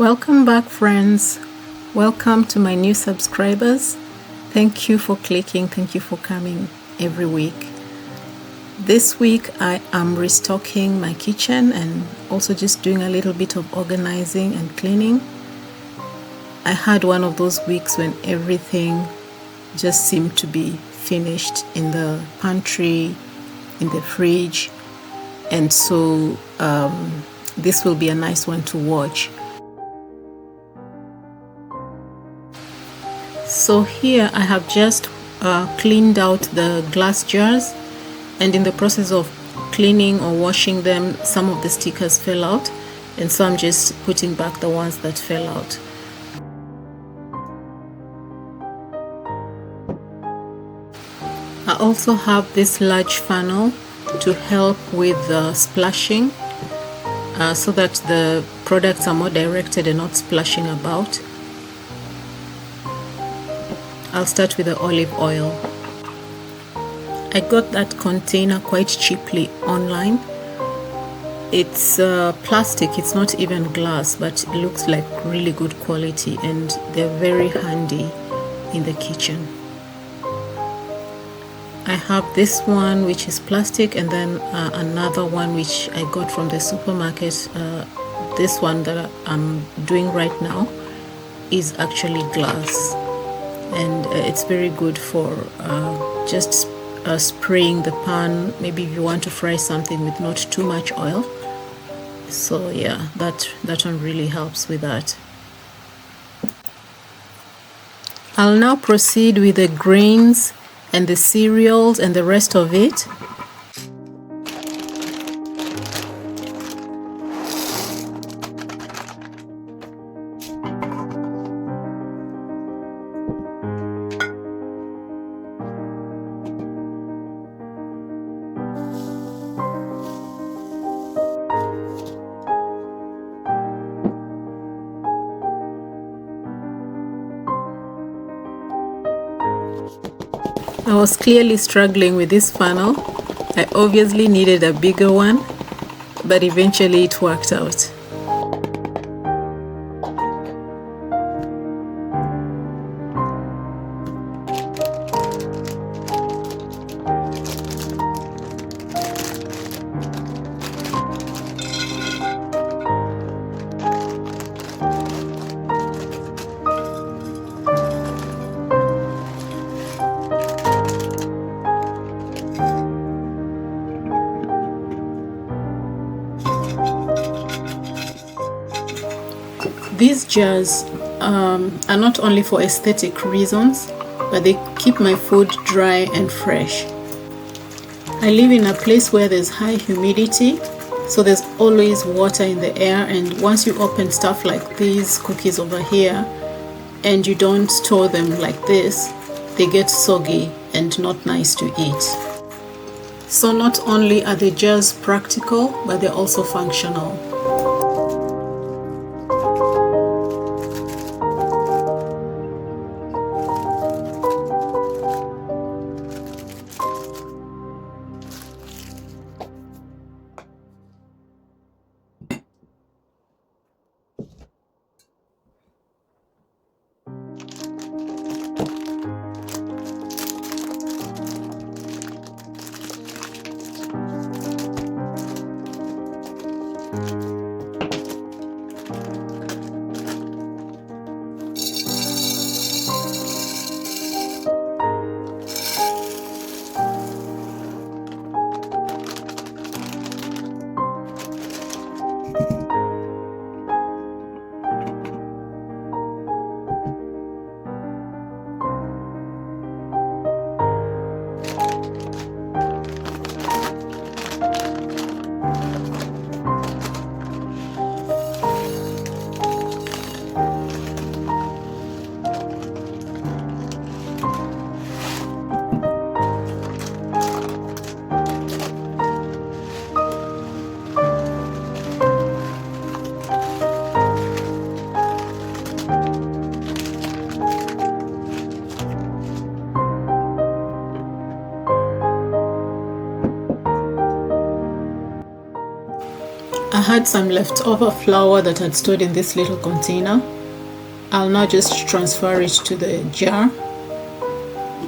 Welcome back, friends. Welcome to my new subscribers. Thank you for clicking. Thank you for coming every week. This week I am restocking my kitchen and also just doing a little bit of organizing and cleaning. I had one of those weeks when everything just seemed to be finished in the pantry, in the fridge, and so this will be a nice one to watch. So here I have just cleaned out the glass jars, and in the process of cleaning or washing them, some of the stickers fell out, and so I'm just putting back the ones that fell out. I also have this large funnel to help with splashing so that the products are more directed and not splashing about. I'll start with the olive oil. I got that container quite cheaply online. It's plastic, it's not even glass, but it looks like really good quality and they're very handy in the kitchen. I have this one which is plastic, and then another one which I got from the supermarket. This one that I'm doing right now is actually glass, and it's very good for just spraying the pan, maybe if you want to fry something with not too much oil. So yeah, that one really helps with that. I'll now proceed with the grains and the cereals and the rest of it. I was clearly struggling with this funnel. I obviously needed a bigger one, but eventually it worked out. These jars are not only for aesthetic reasons, but they keep my food dry and fresh. I live in a place where there's high humidity, so there's always water in the air, and once you open stuff like these cookies over here and you don't store them like this, they get soggy and not nice to eat. So not only are the jars practical, but they're also functional. had some leftover flour that I'd stored in this little container. I'll now just transfer it to the jar.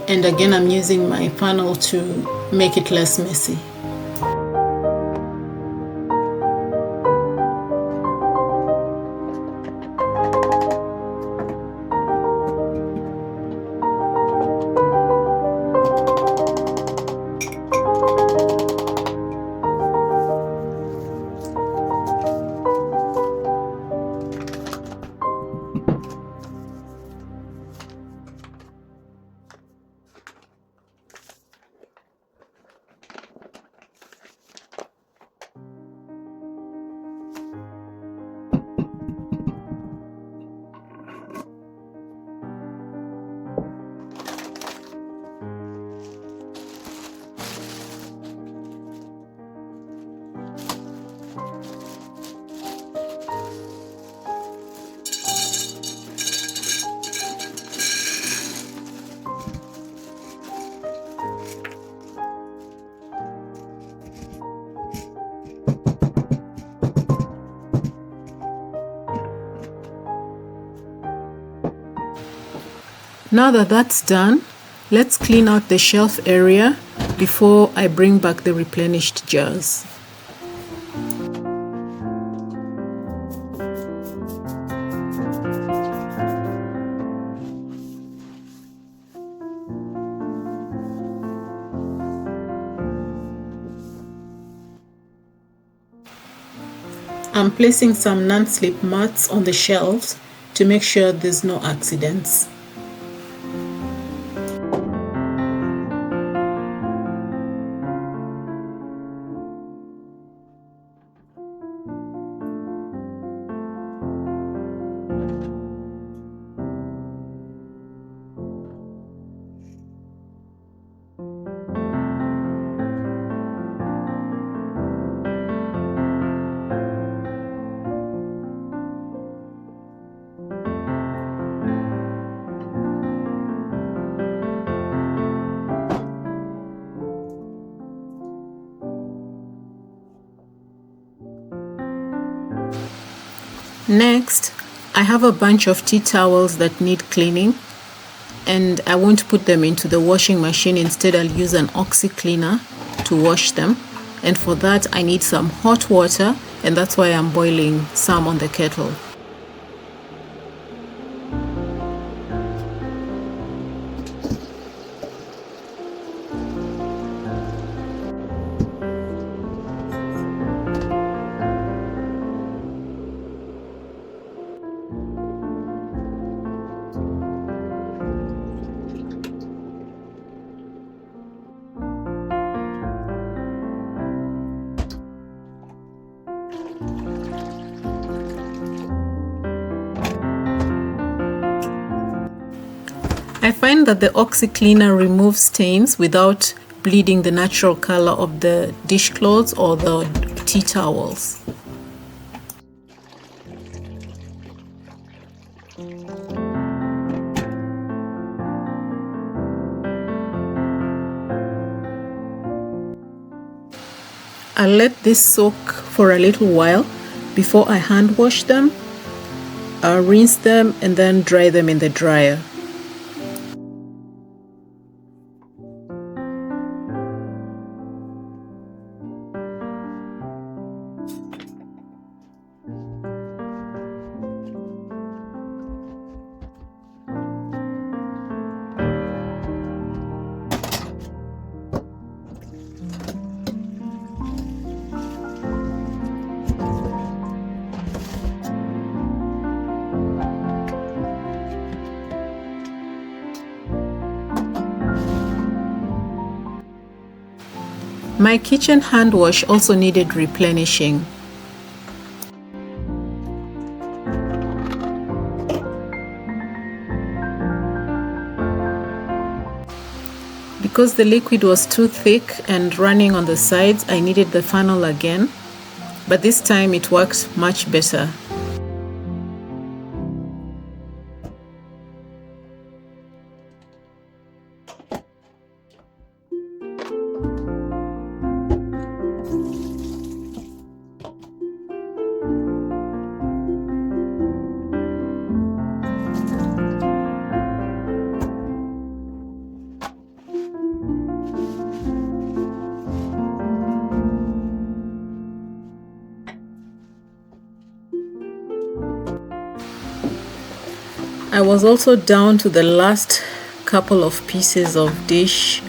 And again, I'm using my funnel to make it less messy. Now that that's done, let's clean out the shelf area before I bring back the replenished jars. I'm placing some non-slip mats on the shelves to make sure there's no accidents. Next, I have a bunch of tea towels that need cleaning, and I won't put them into the washing machine. Instead, I'll use an oxy cleaner to wash them. And for that, I need some hot water, and that's why I'm boiling some on the kettle. I find that the oxy cleaner removes stains without bleeding the natural color of the dishcloths or the tea towels. I'll let this soak for a little while before I hand wash them. I'll rinse them and then dry them in the dryer. My kitchen hand wash also needed replenishing. Because the liquid was too thick and running on the sides, I needed the funnel again, but this time it worked much better. I was also down to the last couple of pieces of dishwashing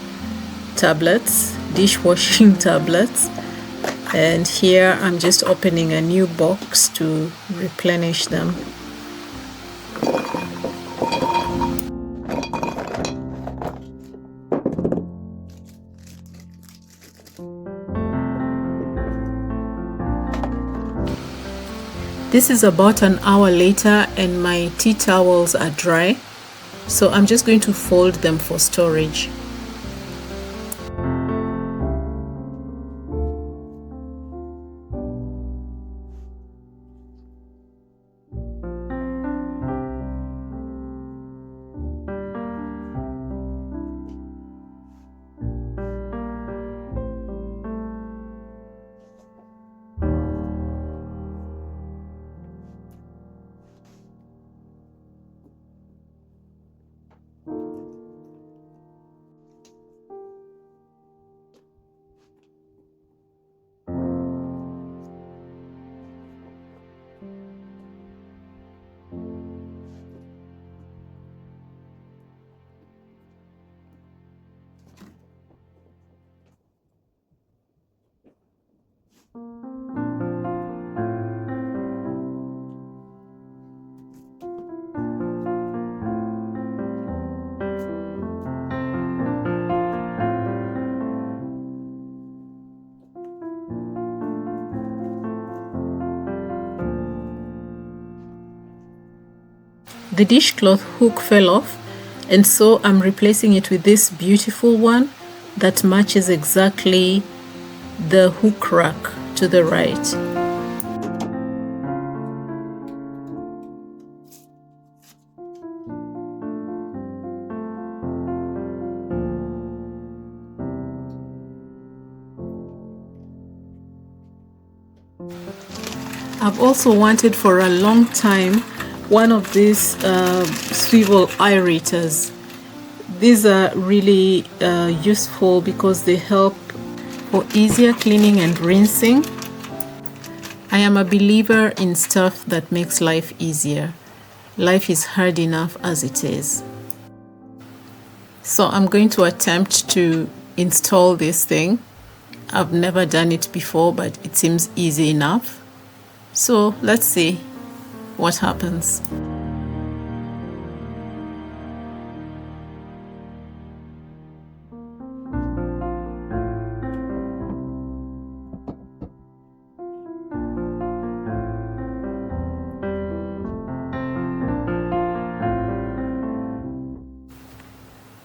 tablets, and here I'm just opening a new box to replenish them. This is about an hour later and my tea towels are dry, so I'm just going to fold them for storage. The dishcloth hook fell off, and so I'm replacing it with this beautiful one that matches exactly the hook rack to the right. I've also wanted for a long time one of these swivel aerators. These are really useful because they help for easier cleaning and rinsing. I am a believer in stuff that makes life easier. Life is hard enough as it is. So I'm going to attempt to install this thing. I've never done it before, but it seems easy enough. So let's see what happens.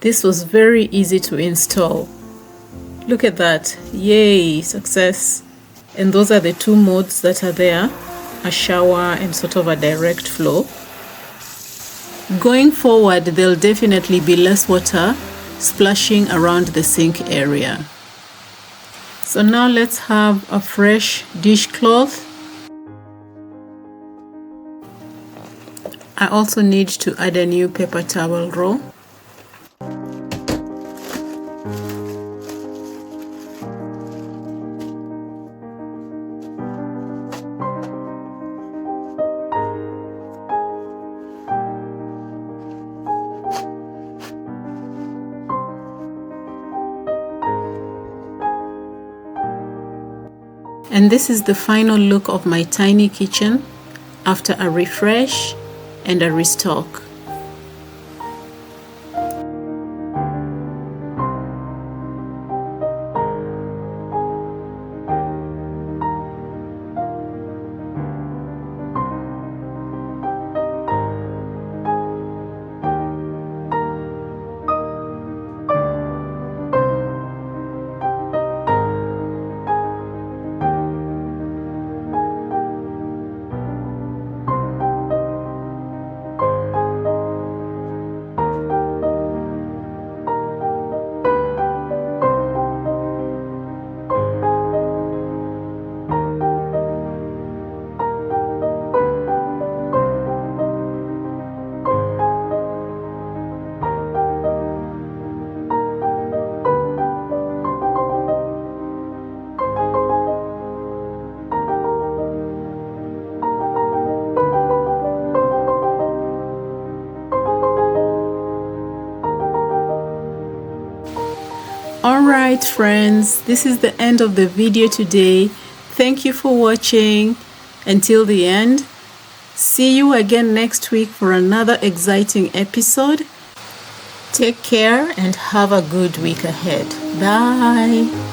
This was very easy to install. Look at that. Yay, success. And those are the two modes that are there, a shower and sort of a direct flow. Going forward, there'll definitely be less water splashing around the sink area. So now let's have a fresh dishcloth. I also need to add a new paper towel roll. And this is the final look of my tiny kitchen after a refresh and a restock. right, friends, this is the end of the video today. Thank you for watching until the end. See you again next week for another exciting episode. Take care and have a good week ahead. Bye.